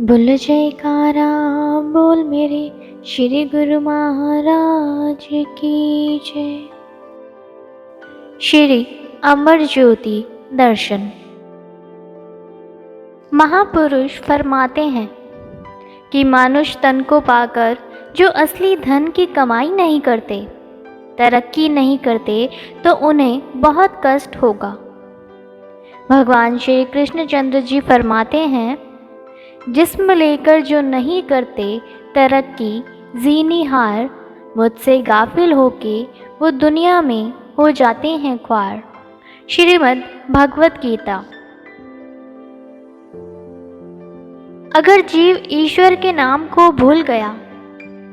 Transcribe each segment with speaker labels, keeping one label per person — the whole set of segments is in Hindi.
Speaker 1: बोल जयकारा बोल मेरे श्री गुरु महाराज की जय। श्री अमर ज्योति दर्शन। महापुरुष फरमाते हैं कि मानुष तन को पाकर जो असली धन की कमाई नहीं करते, तरक्की नहीं करते, तो उन्हें बहुत कष्ट होगा। भगवान श्री कृष्णचंद्र जी फरमाते हैं, जिस्म लेकर जो नहीं करते तरक्की ज़ीनीहार, मुझसे गाफिल होके वो दुनिया में हो जाते हैं ख्वार। श्रीमद् भगवत गीता। अगर जीव ईश्वर के नाम को भूल गया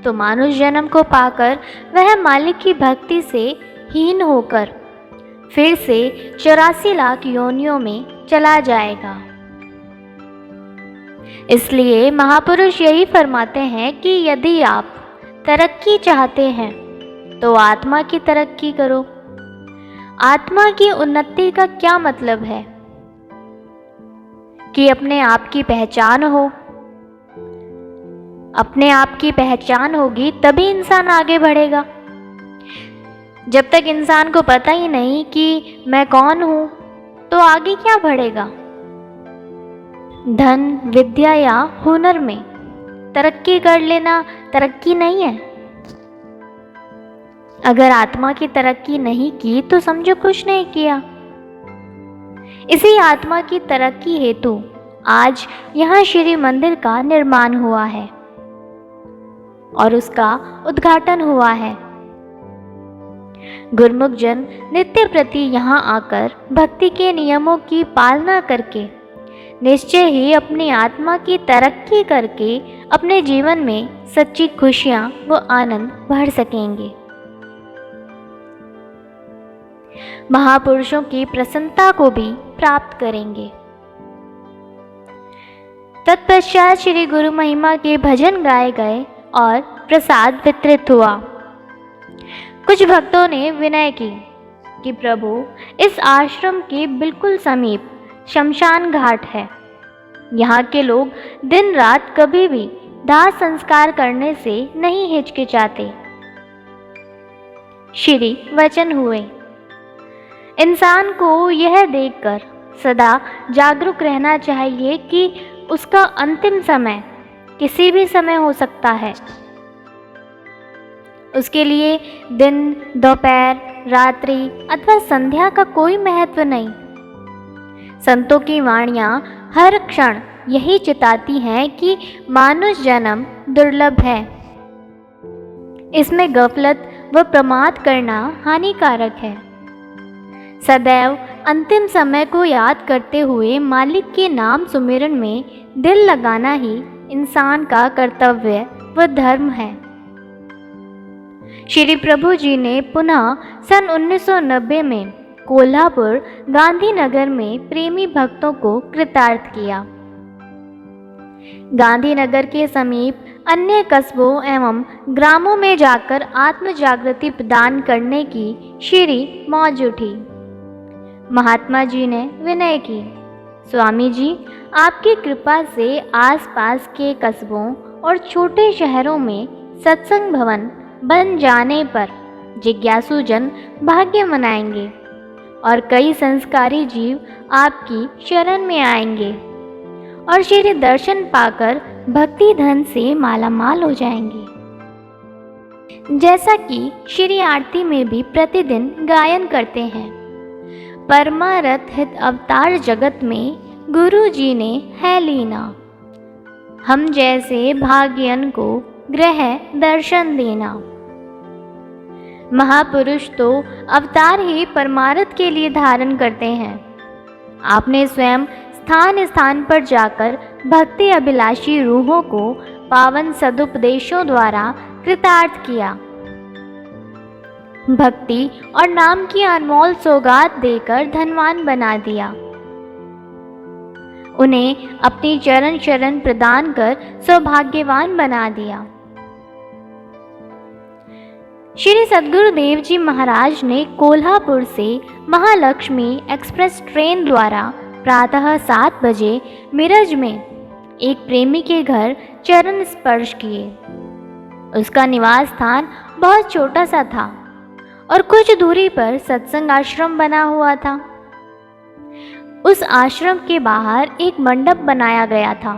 Speaker 1: तो मानुष जन्म को पाकर वह मालिक की भक्ति से हीन होकर फिर से 84 लाख योनियों में चला जाएगा। इसलिए महापुरुष यही फरमाते हैं कि यदि आप तरक्की चाहते हैं तो आत्मा की तरक्की करो। आत्मा की उन्नति का क्या मतलब है? कि अपने आप की पहचान हो। अपने आप की पहचान होगी तभी इंसान आगे बढ़ेगा। जब तक इंसान को पता ही नहीं कि मैं कौन हूं, तो आगे क्या बढ़ेगा? धन, विद्या या हुनर में तरक्की कर लेना तरक्की नहीं है। अगर आत्मा की तरक्की नहीं की तो समझो कुछ नहीं किया। इसी आत्मा की तरक्की हेतु आज यहाँ श्री मंदिर का निर्माण हुआ है और उसका उद्घाटन हुआ है। गुरमुख जन नित्य प्रति यहाँ आकर भक्ति के नियमों की पालना करके निश्चय ही अपनी आत्मा की तरक्की करके अपने जीवन में सच्ची खुशियां व आनंद भर सकेंगे। महापुरुषों की प्रसन्नता को भी प्राप्त करेंगे। तत्पश्चात श्री गुरु महिमा के भजन गाए गए और प्रसाद वितरित हुआ। कुछ भक्तों ने विनय की कि प्रभु, इस आश्रम के बिल्कुल समीप शमशान घाट है। यहाँ के लोग दिन रात कभी भी दाह संस्कार करने से नहीं हिचकिचाते। श्री वचन हुए। इंसान को यह देखकर सदा जागरूक रहना चाहिए कि उसका अंतिम समय किसी भी समय हो सकता है। उसके लिए दिन, दोपहर, रात्रि अथवा संध्या का कोई महत्व नहीं। संतों की वाणियाँ हर क्षण यही चिताती हैं कि मानुष जन्म दुर्लभ है। इसमें गफलत व प्रमाद करना हानिकारक है। सदैव अंतिम समय को याद करते हुए मालिक के नाम सुमिरन में दिल लगाना ही इंसान का कर्तव्य व धर्म है। श्री प्रभु जी ने पुनः सन 1990 में कोल्हापुर गांधीनगर में प्रेमी भक्तों को कृतार्थ किया। गांधीनगर के समीप अन्य कस्बों एवं ग्रामों में जाकर आत्म जागृति प्रदान करने की श्री मौज उठी। महात्मा जी ने विनय की, स्वामी जी, आपकी कृपा से आसपास के कस्बों और छोटे शहरों में सत्संग भवन बन जाने पर जिज्ञासु जन भाग्य मनाएंगे और कई संस्कारी जीव आपकी शरण में आएंगे और श्री दर्शन पाकर भक्ति धन से मालामाल हो जाएंगे। जैसा कि श्री आरती में भी प्रतिदिन गायन करते हैं, परमारथ हित अवतार जगत में गुरु जी ने है लीना, हम जैसे भाग्यन को ग्रह दर्शन देना। महापुरुष तो अवतार ही परमार्थ के लिए धारण करते हैं। आपने स्वयं स्थान स्थान पर जाकर भक्ति अभिलाषी रूहों को पावन सदुपदेशों द्वारा कृतार्थ किया। भक्ति और नाम की अनमोल सौगात देकर धनवान बना दिया। उन्हें अपनी चरण शरण प्रदान कर सौभाग्यवान बना दिया। श्री सद्गुरुदेव जी महाराज ने कोल्हापुर से महालक्ष्मी एक्सप्रेस ट्रेन द्वारा प्रातः 7 बजे मिरज में एक प्रेमी के घर चरण स्पर्श किए। उसका निवास स्थान बहुत छोटा सा था और कुछ दूरी पर सत्संग आश्रम बना हुआ था। उस आश्रम के बाहर एक मंडप बनाया गया था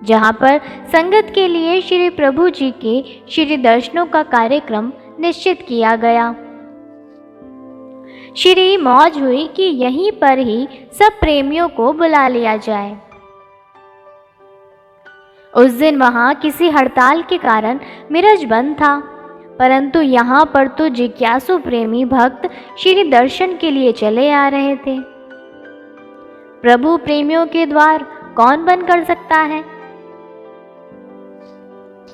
Speaker 1: जहाँ पर संगत के लिए श्री प्रभु जी के श्री दर्शनों का कार्यक्रम निश्चित किया गया। श्री मौज हुई कि यहीं पर ही सब प्रेमियों को बुला लिया जाए। उस दिन वहाँ किसी हड़ताल के कारण मिरज बंद था, परंतु यहाँ पर तो जिज्ञासु प्रेमी भक्त श्री दर्शन के लिए चले आ रहे थे। प्रभु प्रेमियों के द्वार कौन बंद कर सकता है?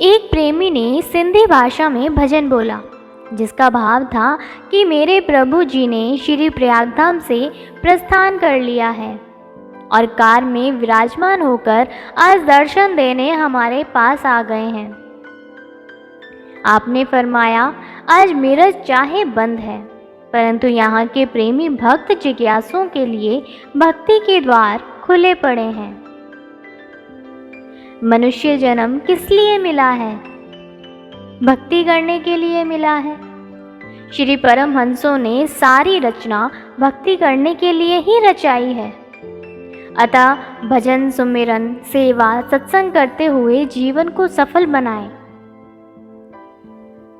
Speaker 1: एक प्रेमी ने सिंधी भाषा में भजन बोला, जिसका भाव था कि मेरे प्रभु जी ने श्री प्रयागधाम से प्रस्थान कर लिया है और कार में विराजमान होकर आज दर्शन देने हमारे पास आ गए हैं। आपने फरमाया, आज मिरज चाहे बंद है, परंतु यहाँ के प्रेमी भक्त जिज्ञासुओं के लिए भक्ति के द्वार खुले पड़े हैं। मनुष्य जन्म किस लिए मिला है? भक्ति करने के लिए मिला है। श्री परमहंसों ने सारी रचना भक्ति करने के लिए ही रचाई है। अतः भजन, सुमिरन, सेवा, सत्संग करते हुए जीवन को सफल बनाएं।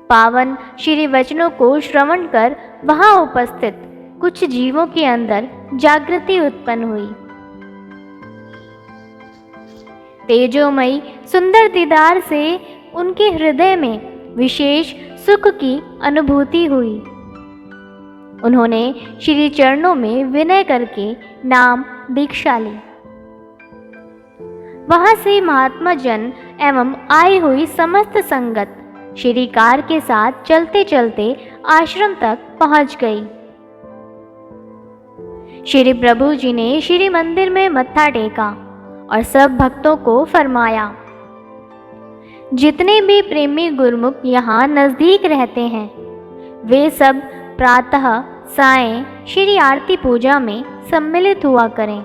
Speaker 1: पावन श्री वचनों को श्रवण कर वहां उपस्थित कुछ जीवों के अंदर जागृति उत्पन्न हुई। तेजोमयी सुंदर दीदार से उनके हृदय में विशेष सुख की अनुभूति हुई। उन्होंने श्री चरणों में विनय करके नाम दीक्षा ली। वहां से महात्मा जन एवं आई हुई समस्त संगत श्री कार के साथ चलते चलते आश्रम तक पहुंच गई। श्री प्रभु जी ने श्री मंदिर में मत्था टेका और सब भक्तों को फरमाया, जितने भी प्रेमी गुरुमुख यहाँ नज़दीक रहते हैं वे सब प्रातः सायं श्री आरती पूजा में सम्मिलित हुआ करें।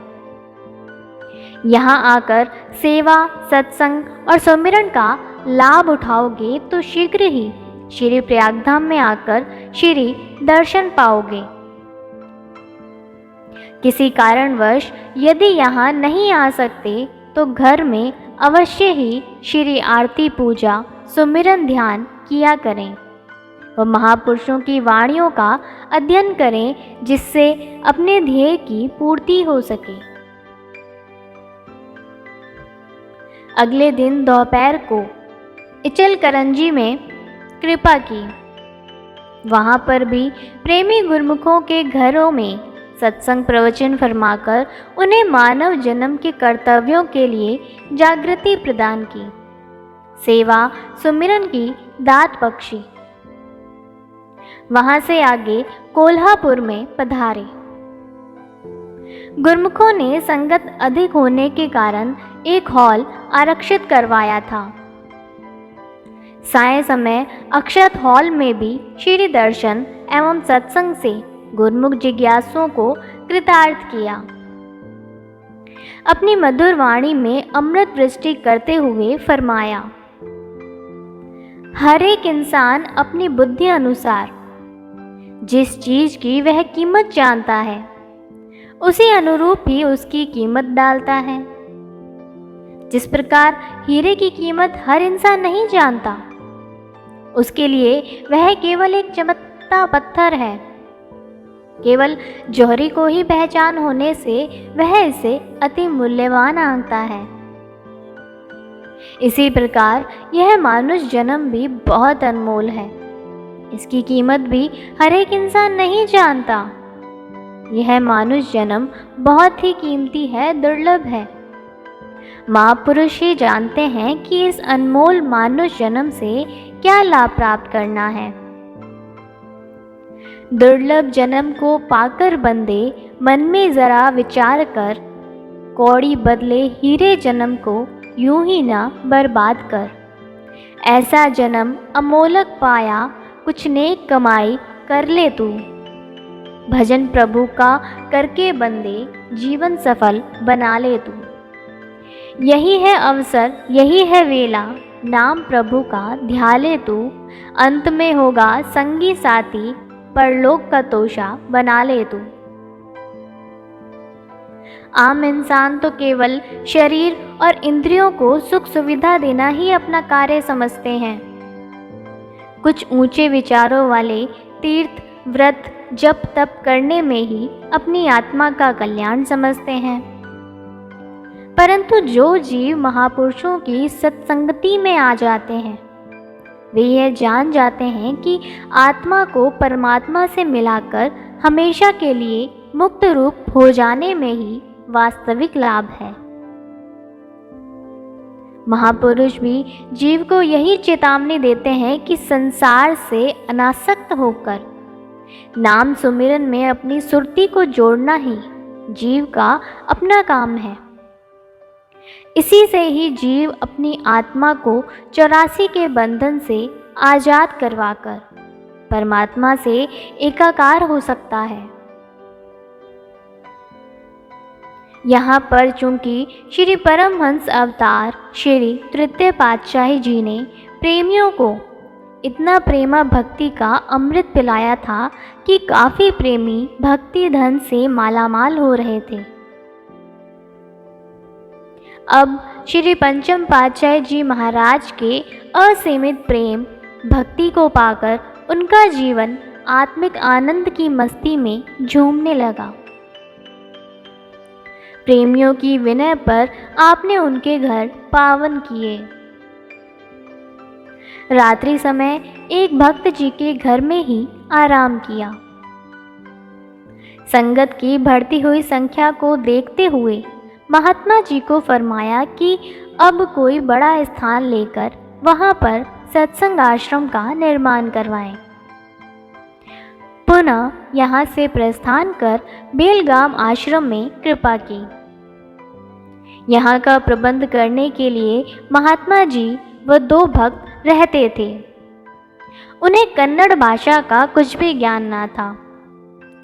Speaker 1: यहाँ आकर सेवा, सत्संग और सुमिरन का लाभ उठाओगे तो शीघ्र ही श्री प्रयागधाम में आकर श्री दर्शन पाओगे। किसी कारणवश यदि यहाँ नहीं आ सकते तो घर में अवश्य ही श्री आरती पूजा, सुमिरन, ध्यान किया करें व महापुरुषों की वाणियों का अध्ययन करें, जिससे अपने ध्येय की पूर्ति हो सके। अगले दिन दोपहर को इचलकरंजी में कृपा की। वहाँ पर भी प्रेमी गुरुमुखों के घरों में सत्संग प्रवचन फरमाकर उन्हें मानव जन्म के कर्तव्यों के लिए जागृति प्रदान की। सेवा, सुमिरन की दात बख्शी। वहां से आगे कोल्हापुर में पधारे। गुरुमुखों ने संगत अधिक होने के कारण एक हॉल आरक्षित करवाया था। सायं समय अक्षत हॉल में भी श्री दर्शन एवं सत्संग से गुरुमुख जिज्ञासुओं को कृतार्थ किया। अपनी मधुर वाणी में अमृत वृष्टि करते हुए फरमाया, हर एक इंसान अपनी बुद्धि अनुसार जिस चीज की वह कीमत जानता है उसी अनुरूप ही उसकी कीमत डालता है। जिस प्रकार हीरे की कीमत हर इंसान नहीं जानता, उसके लिए वह केवल एक चमकता पत्थर है। केवल जौहरी को ही पहचान होने से वह इसे अति मूल्यवान आंकता है। इसी प्रकार यह मानुष जन्म भी बहुत अनमोल है। इसकी कीमत भी हर एक इंसान नहीं जानता। यह मानुष जन्म बहुत ही कीमती है, दुर्लभ है। महापुरुष ही जानते हैं कि इस अनमोल मानुष जन्म से क्या लाभ प्राप्त करना है। दुर्लभ जन्म को पाकर बंदे मन में जरा विचार कर, कौड़ी बदले हीरे जन्म को यूं ही ना बर्बाद कर। ऐसा जन्म अमोलक पाया, कुछ नेक कमाई कर ले तू। भजन प्रभु का करके बंदे जीवन सफल बना ले तू। यही है अवसर, यही है वेला, नाम प्रभु का ध्याले तू, अंत में होगा संगी साथी, परलोक का तोशा बना ले तू। आम इंसान तो केवल शरीर और इंद्रियों को सुख सुविधा देना ही अपना कार्य समझते हैं। कुछ ऊंचे विचारों वाले तीर्थ व्रत जप तप करने में ही अपनी आत्मा का कल्याण समझते हैं। परंतु जो जीव महापुरुषों की सत्संगति में आ जाते हैं, वे यह जान जाते हैं कि आत्मा को परमात्मा से मिलाकर हमेशा के लिए मुक्त रूप हो जाने में ही वास्तविक लाभ है। महापुरुष भी जीव को यही चेतावनी देते हैं कि संसार से अनासक्त होकर नाम सुमिरन में अपनी सुरती को जोड़ना ही जीव का अपना काम है। इसी से ही जीव अपनी आत्मा को 84 के बंधन से आजाद करवाकर परमात्मा से एकाकार हो सकता है। यहाँ पर चूंकि श्री परमहंस अवतार श्री तृतीय पातशाही जी ने प्रेमियों को इतना प्रेमा भक्ति का अमृत पिलाया था कि काफ़ी प्रेमी भक्ति धन से मालामाल हो रहे थे। अब श्री पंचम पातशाह जी महाराज के असीमित प्रेम भक्ति को पाकर उनका जीवन आत्मिक आनंद की मस्ती में झूमने लगा। प्रेमियों की विनय पर आपने उनके घर पावन किए। रात्रि समय एक भक्त जी के घर में ही आराम किया। संगत की बढ़ती हुई संख्या को देखते हुए महात्मा जी को फरमाया कि अब कोई बड़ा स्थान लेकर वहां पर सत्संग आश्रम का निर्माण करवाएं। पुनः यहाँ से प्रस्थान कर बेलगाम आश्रम में कृपा की। यहाँ का प्रबंध करने के लिए महात्मा जी व 2 भक्त रहते थे। उन्हें कन्नड़ भाषा का कुछ भी ज्ञान ना था।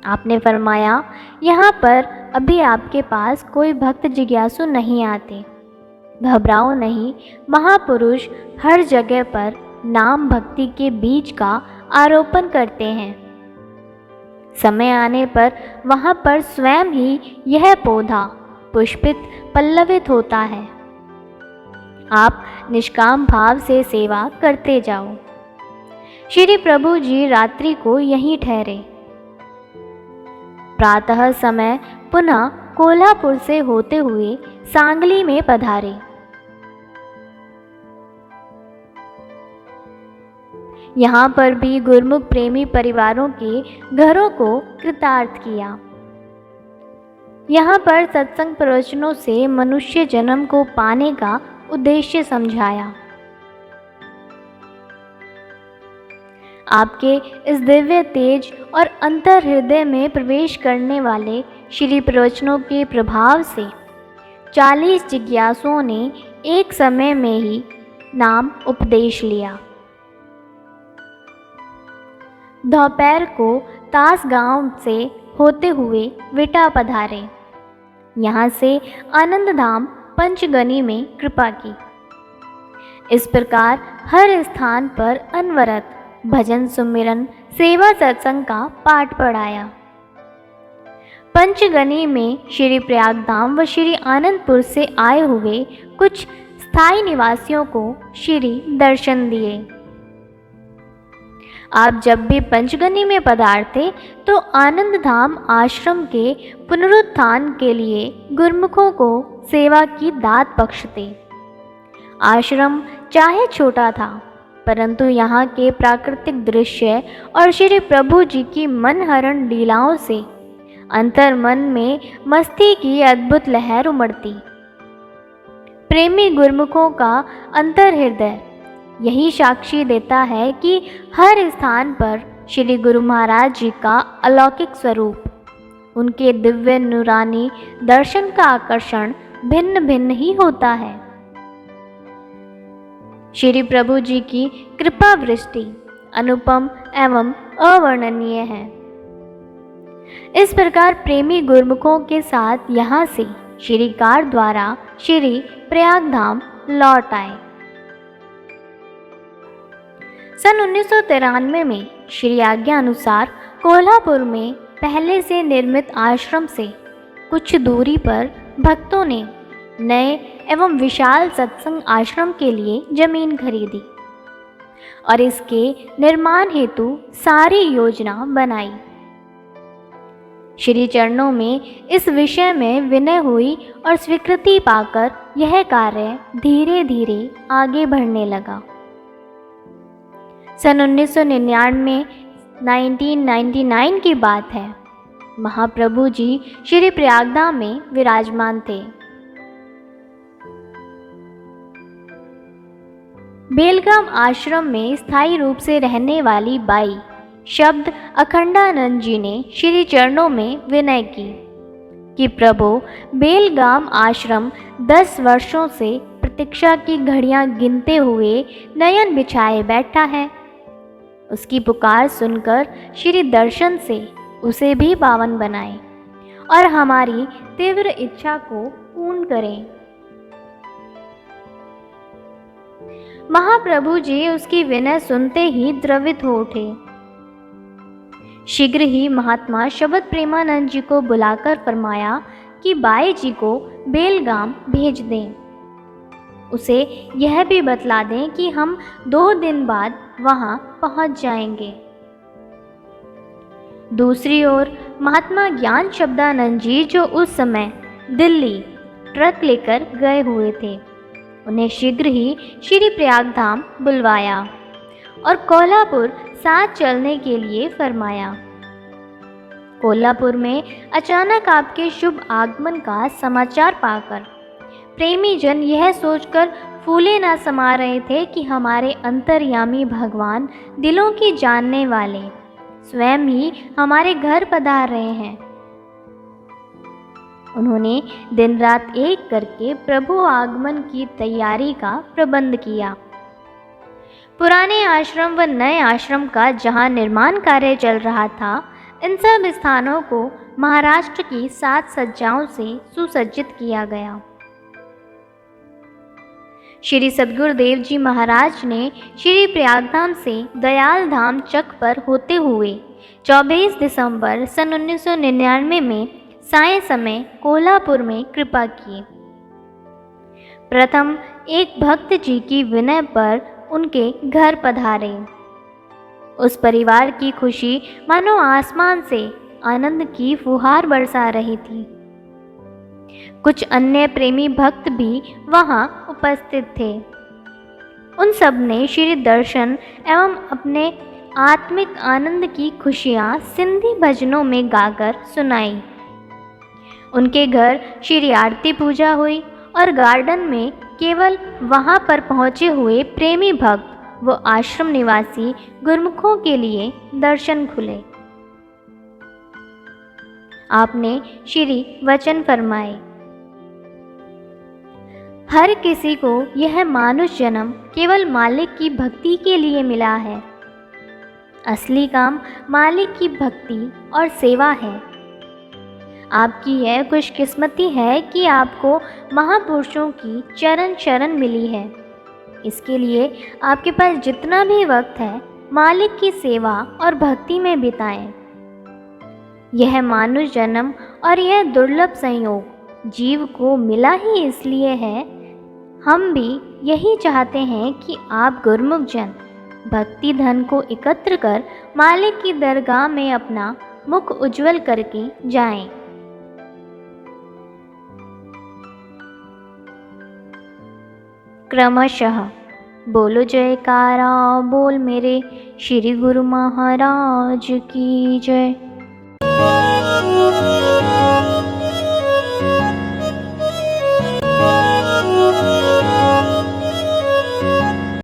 Speaker 1: आपने फरमाया, यहाँ पर अभी आपके पास कोई भक्त जिज्ञासु नहीं आते, घबराओ नहीं। महापुरुष हर जगह पर नाम भक्ति के बीज का आरोपण करते हैं। समय आने पर वहाँ पर स्वयं ही यह पौधा पुष्पित पल्लवित होता है। आप निष्काम भाव से सेवा करते जाओ। श्री प्रभु जी रात्रि को यहीं ठहरे। प्रातः समय पुनः कोल्हापुर से होते हुए सांगली में पधारे। यहाँ पर भी गुरमुख प्रेमी परिवारों के घरों को कृतार्थ किया। यहाँ पर सत्संग प्रवचनों से मनुष्य जन्म को पाने का उद्देश्य समझाया। आपके इस दिव्य तेज और अंतर हृदय में प्रवेश करने वाले श्री प्रवचनों के प्रभाव से 40 जिज्ञासुओं ने एक समय में ही नाम उपदेश लिया। दोपहर को तास गांव से होते हुए विटा पधारे। यहाँ से आनंद धाम पंचगनी में कृपा की। इस प्रकार हर स्थान पर अनवरत भजन सुमिरन सेवा सत्संग का पाठ पढ़ाया। पंचगनी में श्री प्रयागधाम व श्री आनंदपुर से आए हुए कुछ स्थायी निवासियों को श्री दर्शन दिए। आप जब भी पंचगनी में पधारते तो आनंद धाम आश्रम के पुनरुत्थान के लिए गुरमुखों को सेवा की दात बख्शते। आश्रम चाहे छोटा था, परंतु यहाँ के प्राकृतिक दृश्य और श्री प्रभु जी की मनहरण लीलाओं से अंतर मन में मस्ती की अद्भुत लहर उमड़ती। प्रेमी गुरमुखों का अंतर हृदय यही साक्षी देता है कि हर स्थान पर श्री गुरु महाराज जी का अलौकिक स्वरूप, उनके दिव्य नूरानी दर्शन का आकर्षण भिन्न भिन्न ही होता है। श्री प्रभु जी की कृपा वृष्टि अनुपम एवं अवर्णनीय है। इस प्रकार प्रेमी गुरमुखों के साथ यहाँ से श्री कार द्वारा श्री प्रयागधाम लौट आए। सन 1993 में श्री आज्ञा अनुसार कोल्हापुर में पहले से निर्मित आश्रम से कुछ दूरी पर भक्तों ने नए एवं विशाल सत्संग आश्रम के लिए जमीन खरीदी और इसके निर्माण हेतु सारी योजना बनाई। श्री चरणों में इस विषय में विनय हुई और स्वीकृति पाकर यह कार्य धीरे धीरे आगे बढ़ने लगा। सन 1999 की बात है। महाप्रभु जी श्री प्रयागधाम में विराजमान थे। बेलगाम आश्रम में स्थायी रूप से रहने वाली बाई शब्द अखंडानंद जी ने श्री चरणों में विनय की कि प्रभु बेलगाम आश्रम 10 वर्षों से प्रतीक्षा की घड़ियां गिनते हुए नयन बिछाए बैठा है। उसकी पुकार सुनकर श्री दर्शन से उसे भी पावन बनाए और हमारी तीव्र इच्छा को पूर्ण करें। महाप्रभु जी उसकी विनय सुनते ही द्रवित हो उठे। शीघ्र ही महात्मा शबद प्रेमानंद जी को बुलाकर फरमाया कि बाई जी को बेलगाम भेज दें। उसे यह भी बतला दें कि हम 2 दिन बाद वहां पहुंच जाएंगे। दूसरी ओर महात्मा ज्ञान शब्दानंद जी जो उस समय दिल्ली ट्रक लेकर गए हुए थे, उन्हें शीघ्र ही श्री प्रयागधाम बुलवाया और कोल्हापुर साथ चलने के लिए फरमाया। कोल्हापुर में अचानक आपके शुभ आगमन का समाचार पाकर प्रेमी जन यह सोचकर फूले न समा रहे थे कि हमारे अंतर्यामी भगवान दिलों की जानने वाले स्वयं ही हमारे घर पधार रहे हैं। उन्होंने दिन रात एक करके प्रभु आगमन की तैयारी का प्रबंध किया। पुराने आश्रम व नए आश्रम का जहां निर्माण कार्य चल रहा था, इन सब स्थानों को महाराष्ट्र की 7 सज्जाओं से सुसज्जित किया गया। श्री सद्गुरुदेव जी महाराज ने श्री प्रयागधाम से दयाल धाम चक पर होते हुए 24 दिसंबर सन 1999 में साय समय कोल्हापुर में कृपा की। प्रथम एक भक्त जी की विनय पर उनके घर पधारे। उस परिवार की खुशी मानो आसमान से आनंद की फुहार बरसा रही थी। कुछ अन्य प्रेमी भक्त भी वहां उपस्थित थे। उन सब ने श्री दर्शन एवं अपने आत्मिक आनंद की खुशियां सिंधी भजनों में गाकर सुनाई। उनके घर श्री आरती पूजा हुई और गार्डन में केवल वहां पर पहुंचे हुए प्रेमी भक्त व आश्रम निवासी गुरमुखों के लिए दर्शन खुले। आपने श्री वचन फरमाए, हर किसी को यह मानुष जन्म केवल मालिक की भक्ति के लिए मिला है। असली काम मालिक की भक्ति और सेवा है। आपकी यह खुशकिस्मती है कि आपको महापुरुषों की चरण शरण मिली है। इसके लिए आपके पास जितना भी वक्त है मालिक की सेवा और भक्ति में बिताएं। यह मानुष जन्म और यह दुर्लभ संयोग जीव को मिला ही इसलिए है। हम भी यही चाहते हैं कि आप गुरमुख जन भक्ति धन को एकत्र कर मालिक की दरगाह में अपना मुख उज्जवल करके जाएं। क्रमशः बोलो जयकारा बोल मेरे श्री गुरु महाराज की जय।